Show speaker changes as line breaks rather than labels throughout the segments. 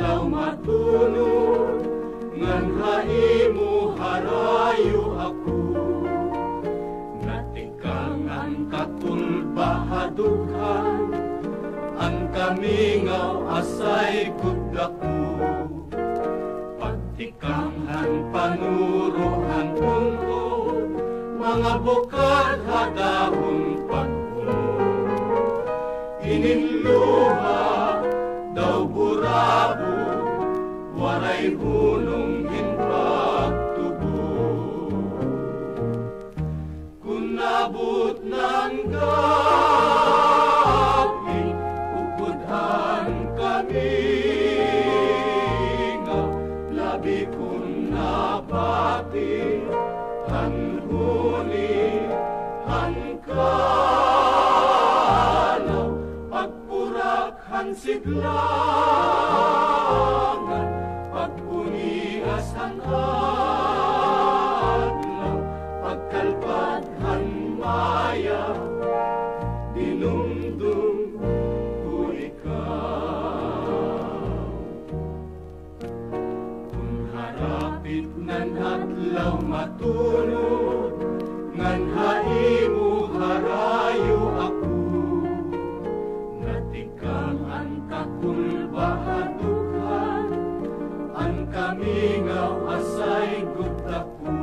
adlaw matunod, ngan haimu harayo ako. Natikangan katulbahadughan, ang kamingaw asay kudako. Pagtikanghan panuruhan tungkol, mga bukad hadahon pagpunod. Ininluha daw burabo, waray hunong hinpagtubo. Kung nabot ng gabi, upudhan kami nga, labi kung nabati, hanhuni, hankalaw, pagpurak, hansiglangan, pagpunias ang adlaw, pagkalpad, hanmaya, dinumdum ko ikaw. Kung harapit nan adlaw matunod, ngan haimu harayo ako. Natikangan kakulbahadughan, ang kamingaw asay gudako.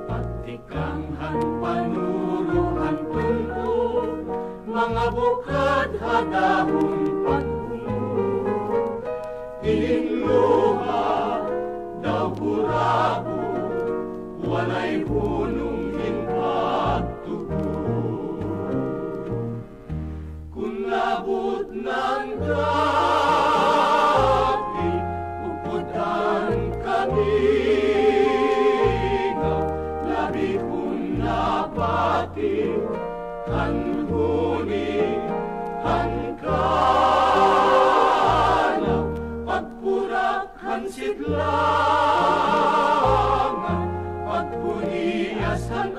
Patikanghan panuruhan tungkol, mga bukad hadahon pagpunod. Ininluha daw burabo, walay hunong hinpagtubo. Kung nabot ng gabi, upudhan kami nga, labi kung nabati, hanhuni, hankalaw, pagpurak, hansidlangan, pagpunias ang